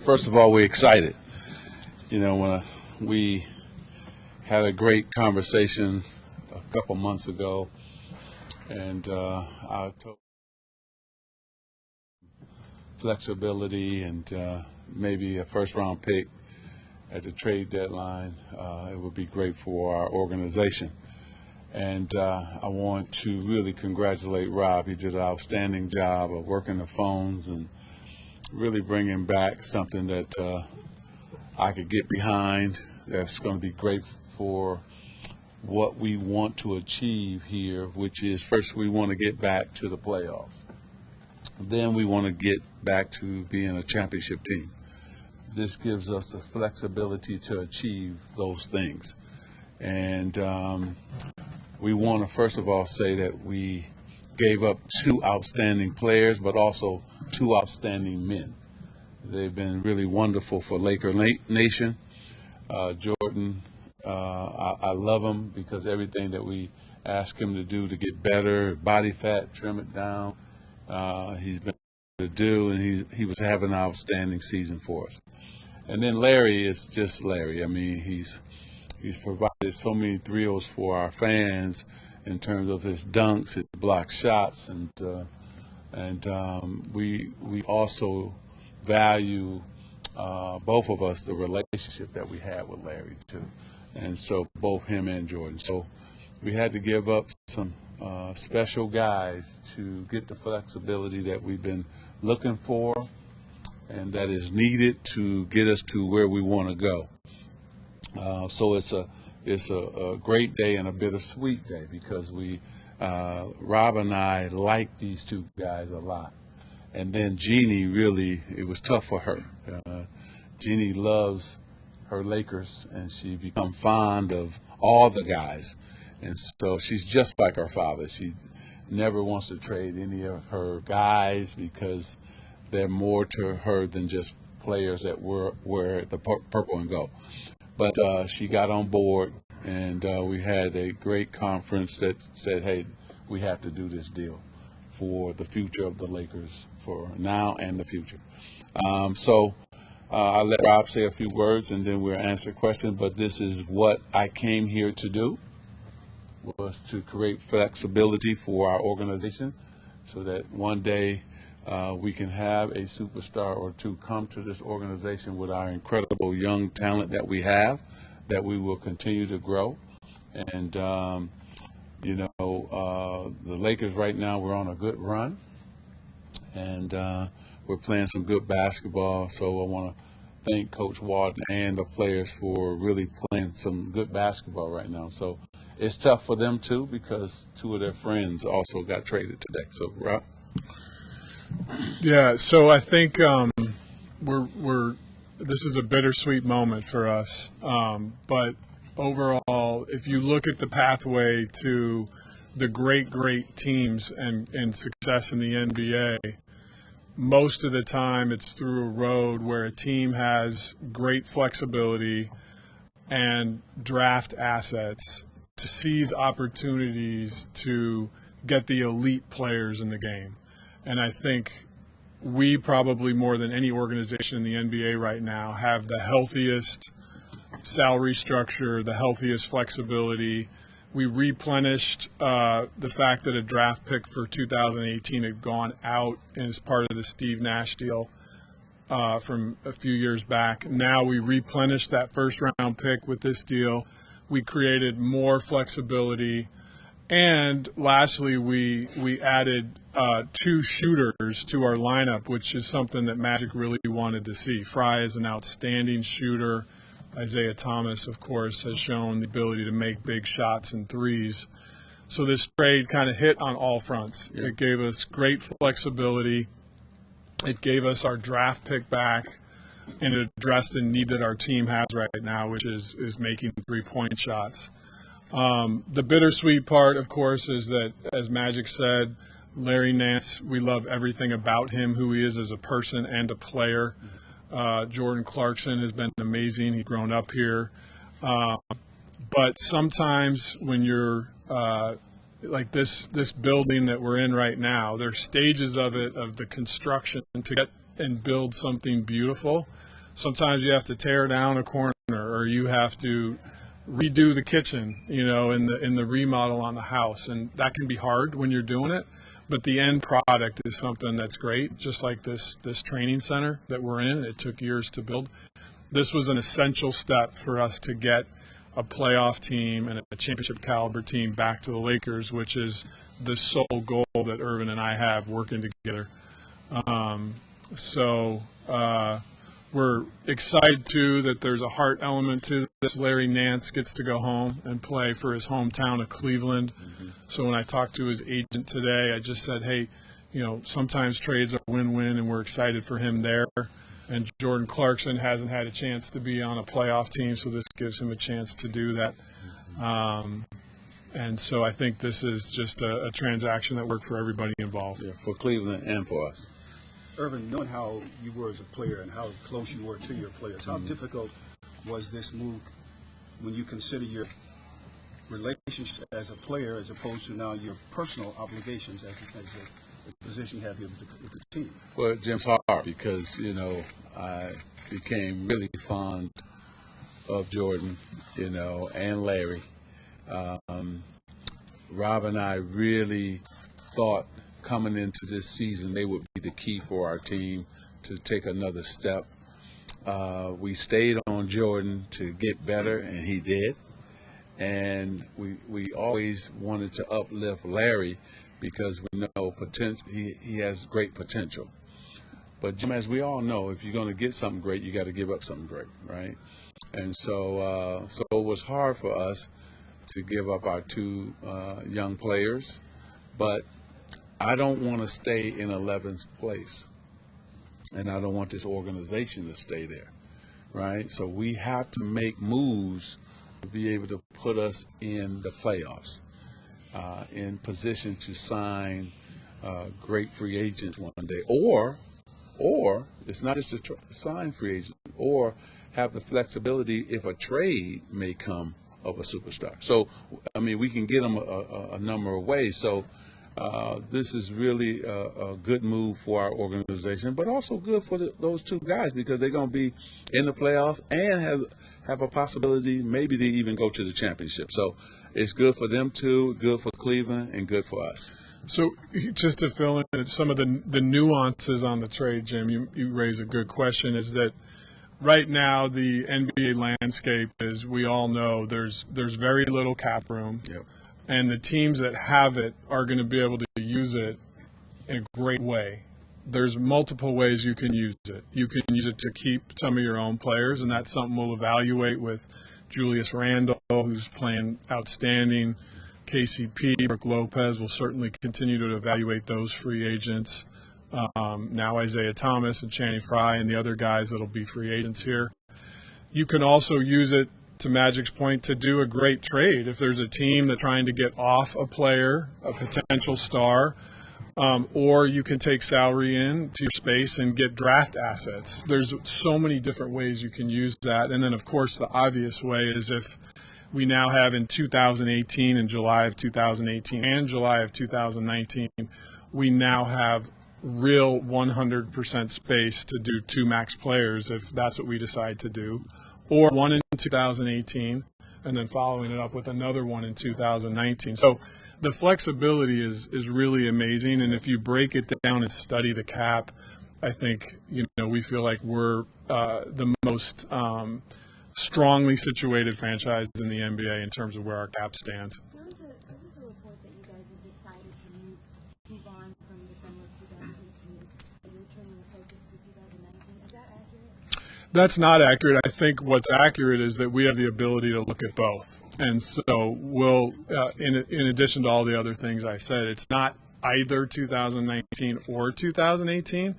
First of all, we're excited. You know, we had a great conversation a couple months ago, and I told flexibility and maybe a first-round pick at the trade deadline. It would be great for our organization. And I want to really congratulate Rob. He did an outstanding job of working the phones and really bringing back something that I could get behind. That's going to be great for what we want to achieve here, which is first we want to get back to the playoffs. Then we want to get back to being a championship team. This gives us the flexibility to achieve those things. And we want to, first of all, say that we gave up 2 outstanding players, but also 2 outstanding men. They've been really wonderful for Laker Nation. Jordan, I love him because everything that we ask him to do to get better, body fat, trim it down, he's been able to do, and he was having an outstanding season for us. And then Larry is just Larry. I mean, he's provided so many thrills for our fans in terms of his dunks, his block shots, and we also value both of us the relationship that we had with Larry too, and so both him and Jordan. So we had to give up some special guys to get the flexibility that we've been looking for, and that is needed to get us to where we want to go. So it's a great day and a bittersweet day because Rob and I like these 2 guys a lot. And then Jeannie, really, it was tough for her. Jeannie loves her Lakers, and she become fond of all the guys. And so she's just like her father. She never wants to trade any of her guys because they're more to her than just players that wear the purple and gold. But she got on board, and we had a great conference that said, hey, we have to do this deal for the future of the Lakers, for now and the future. So I'll let Rob say a few words, and then we'll answer questions. But this is what I came here to do, was to create flexibility for our organization so that one day we can have a superstar or 2 come to this organization with our incredible young talent that we have, that we will continue to grow. And, the Lakers right now, we're on a good run, and we're playing some good basketball. So I want to thank Coach Walton and the players for really playing some good basketball right now. So it's tough for them, too, because 2 of their friends also got traded today. So, Rob? Yeah, so I think this is a bittersweet moment for us. But overall, if you look at the pathway to the great teams and success in the NBA, most of the time it's through a road where a team has great flexibility and draft assets to seize opportunities to get the elite players in the game. And I think we probably more than any organization in the NBA right now have the healthiest salary structure, the healthiest flexibility. We replenished the fact that a draft pick for 2018 had gone out as part of the Steve Nash deal from a few years back. Now we replenished that first-round pick with this deal. We created more flexibility. And lastly, we added 2 shooters to our lineup, which is something that Magic really wanted to see. Fry is an outstanding shooter. Isaiah Thomas, of course, has shown the ability to make big shots and threes. So this trade kind of hit on all fronts. Yeah. It gave us great flexibility. It gave us our draft pick back, and it addressed a need that our team has right now, which is making 3-point shots. The bittersweet part, of course, is that, as Magic said, Larry Nance, we love everything about him, who he is as a person and a player. Jordan Clarkson has been amazing. He's grown up here. But sometimes when you're like this building that we're in right now, there's stages of it, of the construction to get and build something beautiful. sometimes you have to tear down a corner or you have to redo the kitchen, in the remodel on the house. And that can be hard when you're doing it. But the end product is something that's great, just like this training center that we're in. It took years to build. This was an essential step for us to get a playoff team and a championship caliber team back to the Lakers, which is the sole goal that Irvin and I have working together. We're excited, too, that there's a heart element to this. Larry Nance gets to go home and play for his hometown of Cleveland. Mm-hmm. So when I talked to his agent today, I just said, hey, sometimes trades are win-win, and we're excited for him there. And Jordan Clarkson hasn't had a chance to be on a playoff team, so this gives him a chance to do that. And so I think this is just a transaction that worked for everybody involved. Yeah, for Cleveland and for us. Irvin, knowing how you were as a player and how close you were to your players, how difficult was this move when you consider your relationship as a player as opposed to now your personal obligations as a position you have here with the team? Well, Jim's hard because, I became really fond of Jordan, and Larry. Rob and I really thought coming into this season they would be the key for our team to take another step. We stayed on Jordan to get better, and he did. And we always wanted to uplift Larry because we know he has great potential. But, Jim, as we all know, if you're going to get something great, you got to give up something great, right? And so it was hard for us to give up our two young players. But I don't want to stay in 11th place, and I don't want this organization to stay there, right? So we have to make moves to be able to put us in the playoffs, in position to sign great free agents one day, or it's not just to sign free agent, or have the flexibility if a trade may come of a superstar. So, we can get them a number of ways. So this is really a good move for our organization, but also good for those two guys because they're going to be in the playoffs and have a possibility maybe they even go to the championship. So it's good for them too, good for Cleveland, and good for us. So just to fill in some of the nuances on the trade, Jim, you raise a good question, is that right now the NBA landscape, as we all know, there's very little cap room. Yep. And the teams that have it are going to be able to use it in a great way. There's multiple ways you can use it. You can use it to keep some of your own players, and that's something we'll evaluate with Julius Randle, who's playing outstanding. KCP, Brook Lopez, will certainly continue to evaluate those free agents. Now Isaiah Thomas and Channing Frye and the other guys that will be free agents here. You can also use it, to Magic's point, to do a great trade. If there's a team that's trying to get off a player, a potential star, or you can take salary into your space and get draft assets. There's so many different ways you can use that. And then, of course, the obvious way is if we now have in 2018, in July of 2018 and July of 2019, we now have real 100% space to do two max players if that's what we decide to do, or one in 2018 and then following it up with another one in 2019. So the flexibility is really amazing, and if you break it down and study the cap, I think we feel like we're the most strongly situated franchise in the NBA in terms of where our cap stands. There was a report that you guys have decided to move on from the summer of 2018 and you're turning the focus to 2019. Is that accurate? That's not accurate. I think what's accurate is that we have the ability to look at both. And so we'll, in addition to all the other things I said, it's not either 2019 or 2018.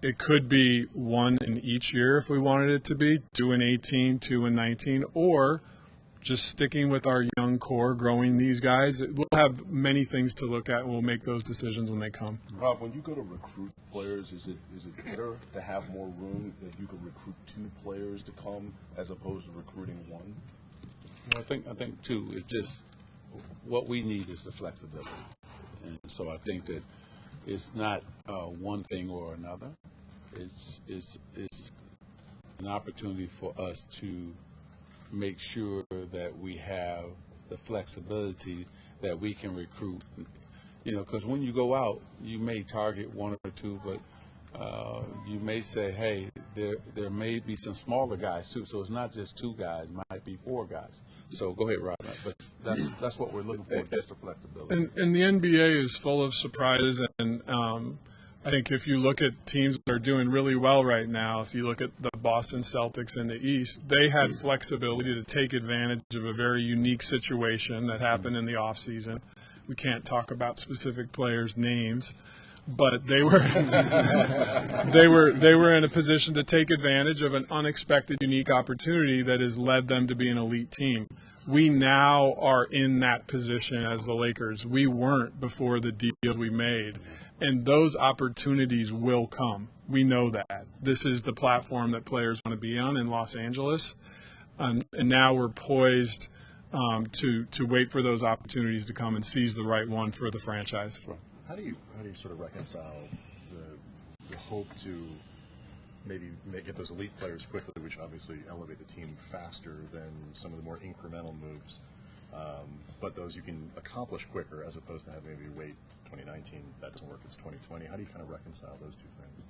It could be one in each year if we wanted it to be, 2 in 18, 2 in 19, or just sticking with our young core, growing these guys. We'll have many things to look at, and we'll make those decisions when they come. Rob, when you go to recruit players, is it better to have more room that you can recruit 2 players to come as opposed to recruiting 1? Well, I think too, it's just what we need is the flexibility. And so I think that it's not one thing or another. It's an opportunity for us to make sure that we have the flexibility that we can recruit. Because when you go out, you may target one or two, but you may say, hey, there may be some smaller guys too. So it's not just two guys, it might be four guys. So go ahead, Rob. But that's what we're looking for, just the flexibility. And the NBA is full of surprises, and I think if you look at teams that are doing really well right now, if you look at the Boston Celtics in the East, they had flexibility to take advantage of a very unique situation that happened in the offseason. We can't talk about specific players' names, but they were they were in a position to take advantage of an unexpected, unique opportunity that has led them to be an elite team. We now are in that position as the Lakers. We weren't before the deal we made, and those opportunities will come. We know that. This is the platform that players want to be on in Los Angeles, and now we're poised to wait for those opportunities to come and seize the right one for the franchise. How do you sort of reconcile the hope to maybe get those elite players quickly, which obviously elevate the team faster than some of the more incremental moves, but those you can accomplish quicker as opposed to having maybe wait 2019, that doesn't work, it's 2020. How do you kind of reconcile those two things?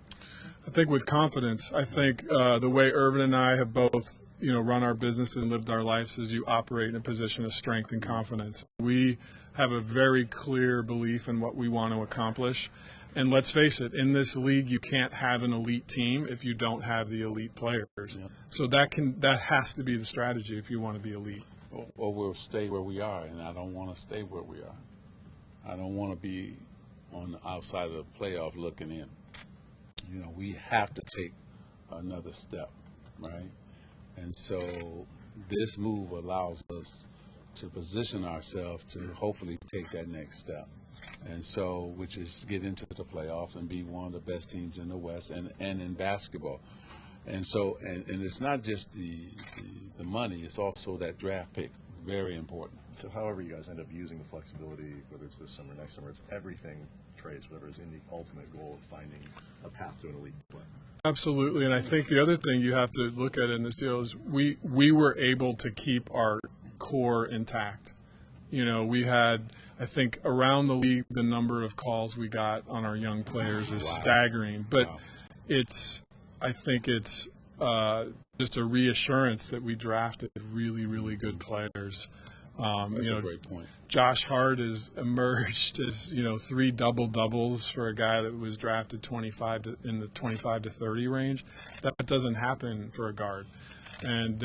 I think with confidence. I think the way Irvin and I have both run our business and lived our lives is you operate in a position of strength and confidence. We have a very clear belief in what we want to accomplish. And let's face it, in this league, you can't have an elite team if you don't have the elite players. Yep. So that has to be the strategy if you want to be elite. Or we'll stay where we are, and I don't want to stay where we are. I don't want to be on the outside of the playoff looking in. We have to take another step, right? And so this move allows us to position ourselves to hopefully take that next step. And so, which is get into the playoffs and be one of the best teams in the West and in basketball. And so, and it's not just the money, it's also that draft pick, very important. So however you guys end up using the flexibility, whether it's this summer, next summer, it's everything trades, whatever is in the ultimate goal of finding a path to an elite play. Absolutely, and I think the other thing you have to look at in this deal is we were able to keep our core intact. We had, I think, around the league, the number of calls we got on our young players is staggering. But I think it's just a reassurance that we drafted really, really good players. That's a great point. Josh Hart has emerged as 3 double-doubles for a guy that was drafted in the 25 to 30 range. That doesn't happen for a guard. And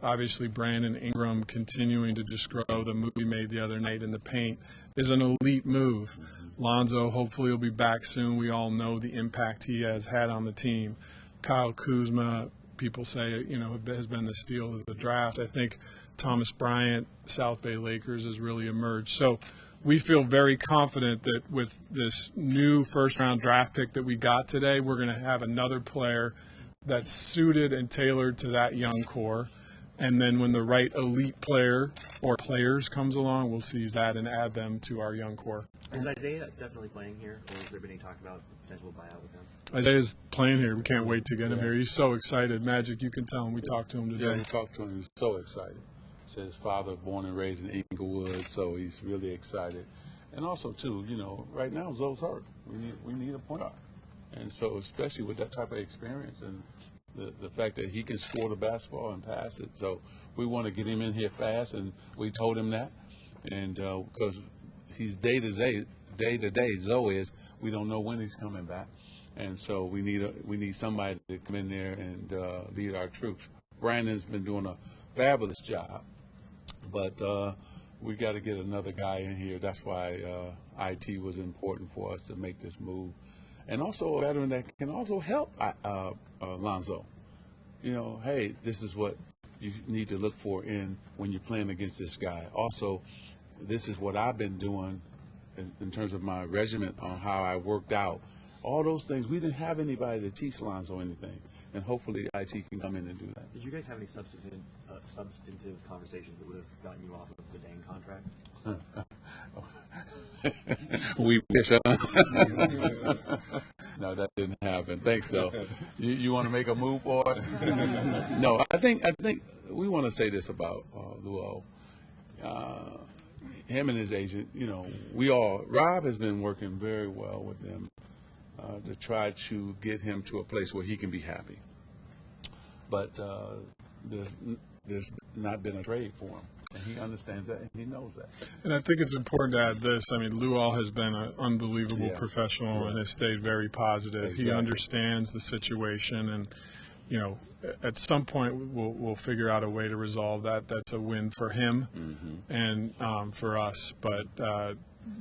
obviously Brandon Ingram continuing to just grow. The move we made the other night in the paint is an elite move. Lonzo hopefully will be back soon. We all know the impact he has had on the team. Kyle Kuzma, people say, has been the steal of the draft. I think Thomas Bryant, South Bay Lakers, has really emerged. So we feel very confident that with this new first-round draft pick that we got today, we're going to have another player that's suited and tailored to that young core. And then when the right elite player or players comes along, we'll seize that and add them to our young core. Is Isaiah definitely playing here, or has there been any talk about potential buyout with him? Isaiah's playing here. We can't wait to get him here. He's so excited. Magic, you can tell him we talked to him today. Yeah, we talked to him. He's so excited. He said his father born and raised in Inglewood, so he's really excited. And also, too, right now Zoe's hurt. We need a point guard. And so especially with that type of experience and the fact that he can score the basketball and pass it. So we want to get him in here fast, and we told him that. And because he's day to day, Zoe is, we don't know when he's coming back. And so we need somebody to come in there and lead our troops. Brandon's been doing a fabulous job, but we got to get another guy in here. That's why IT was important for us to make this move. And also a veteran that can also help Lonzo. Hey, this is what you need to look for when you're playing against this guy. Also, this is what I've been doing in terms of my regimen on how I worked out. All those things, we didn't have anybody to teach Lonzo anything. And hopefully IT can come in and do that. Did you guys have any substantive conversations that would have gotten you off of the Dane contract? We wish. No, that didn't happen. Thanks, though. You want to make a move for us? No, I think we want to say this about Luo. Him and his agent, Rob has been working very well with them to try to get him to a place where he can be happy. But there's not been a trade for him. And he understands that, and he knows that. And I think it's important to add this. I mean, Luol has been an unbelievable professional and has stayed very positive. Exactly. He understands the situation, and, at some point we'll figure out a way to resolve that. That's a win for him and for us. But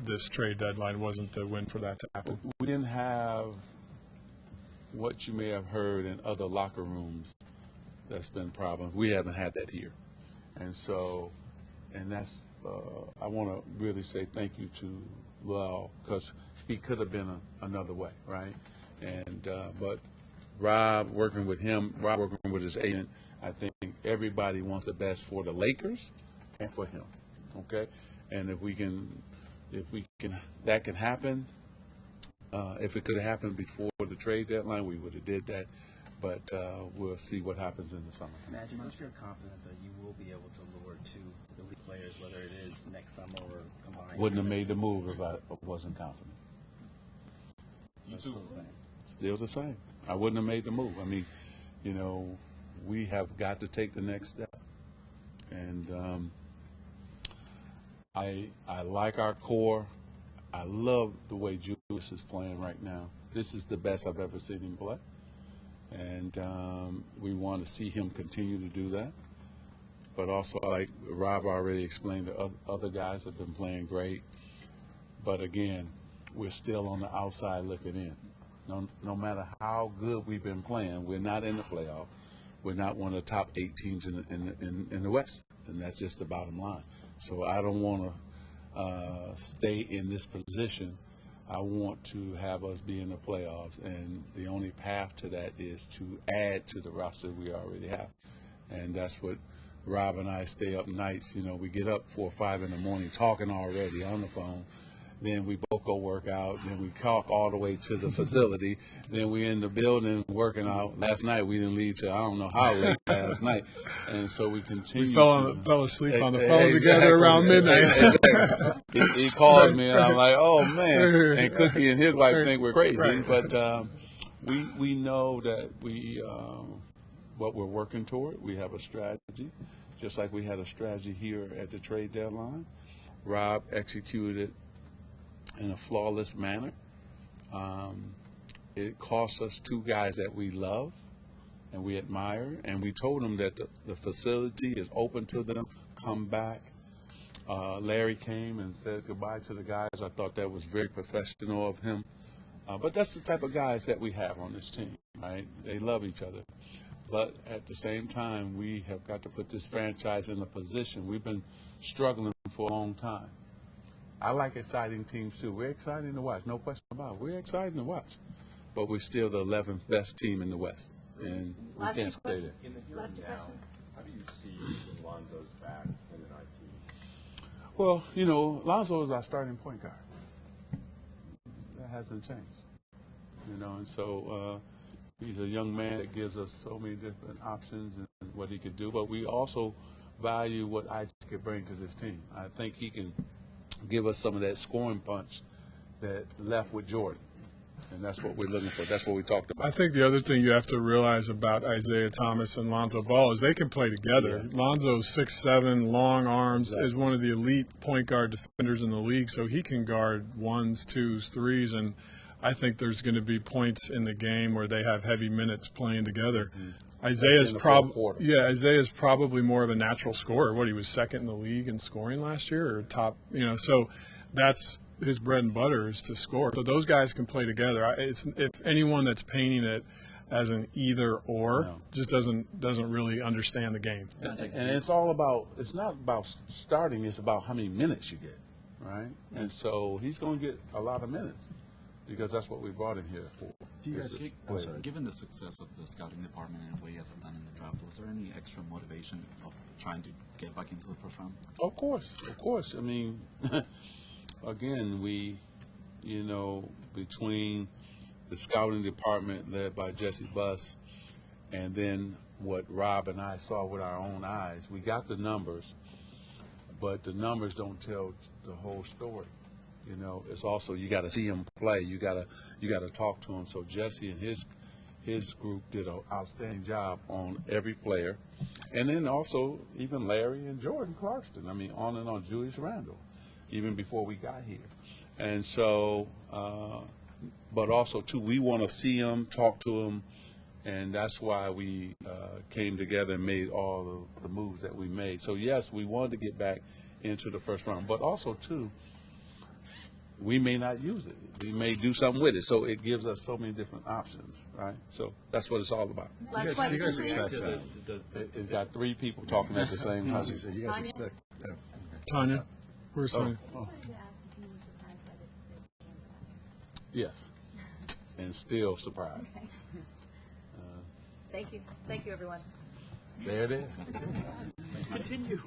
this trade deadline wasn't the win for that to happen. We didn't have what you may have heard in other locker rooms that's been problems. We haven't had that here. And so, that's, I want to really say thank you to Luol, because he could have been another way, right? And, but Rob working with his agent, I think everybody wants the best for the Lakers and for him, okay? And if that can happen, if it could have happened before the trade deadline, we would have did that. But we'll see what happens in the summer. Imagine, what's your confidence that you will be able to lure two elite players, whether it is next summer or combined? Wouldn't have made the move if I wasn't confident. Still the same. I wouldn't have made the move. I mean, we have got to take the next step. And I like our core. I love the way Julius is playing right now. This is the best I've ever seen him play. And we want to see him continue to do that. But also, like Rob already explained, the other guys have been playing great. But again, we're still on the outside looking in. No matter how good we've been playing, we're not in the playoff. We're not one of the top 8 teams in the West. And that's just the bottom line. So I don't want to stay in this position. I want to have us be in the playoffs, and the only path to that is to add to the roster we already have. And that's what Rob and I stay up nights. We get up 4 or 5 in the morning talking already on the phone. Then we both go work out. Then we talk all the way to the facility. Then we in the building working out. Last night we didn't leave till I don't know how late last night. And so we continue. We fell asleep on the phone together around midnight. Exactly. He called me and I'm like, oh man. And Cookie and his wife think we're crazy. Right. But we know that what we're working toward. We have a strategy, just like we had a strategy here at the trade deadline. Rob executed in a flawless manner. It cost us 2 guys that we love and we admire, and we told them that the facility is open to them. Come back. Larry came and said goodbye to the guys. I thought that was very professional of him. But that's the type of guys that we have on this team, right? They love each other. But at the same time, we have got to put this franchise in a position. We've been struggling for a long time. I like exciting teams, too. We're exciting to watch, no question about it. We're exciting to watch. But we're still the 11th best team in the West, and we can't stay there. In the here and now, how do you see Lonzo's back in the 19? Well, Lonzo is our starting point guard. That hasn't changed. And so he's a young man that gives us so many different options and what he could do. But we also value what Isaac could bring to this team. I think he can give us some of that scoring punch that left with Jordan. And that's what we're looking for. That's what we talked about. I think the other thing you have to realize about Isaiah Thomas and Lonzo Ball is they can play together. Yeah. Lonzo's 6'7", long arms, is one of the elite point guard defenders in the league, so he can guard 1s, 2s, 3s, and I think there's going to be points in the game where they have heavy minutes playing together. Mm-hmm. Isaiah's probably more of a natural scorer. He was second in the league in scoring last year, or top, so that's his bread and butter is to score. So those guys can play together. If anyone that's painting it as an either or just doesn't really understand the game. And it's not about starting, it's about how many minutes you get, right? And so he's going to get a lot of minutes, because that's what we brought him here for. Do you guys given the success of the scouting department and what you guys have done in the draft, was there any extra motivation of trying to get back into the program? Of course. I mean, again, we, between the scouting department led by Jesse Buss, and then what Rob and I saw with our own eyes. We got the numbers, but the numbers don't tell the whole story. You know, it's also you got to see them play. You got to talk to them. So Jesse and his group did an outstanding job on every player, and then also even Larry and Jordan Clarkston. I mean, on and on. Julius Randle, even before we got here, and so. But also too, we want to see them, talk to them, and that's why we came together and made all the moves that we made. So yes, we wanted to get back into the first round, but also too, we may not use it. We may do something with it. So it gives us so many different options, right? So that's what it's all about. You guys expect It's got three people talking at the same time. You guys expect Tanya, where's Tanya? Yes, and still surprised. Okay. Thank you. Thank you, everyone. There it is. Continue.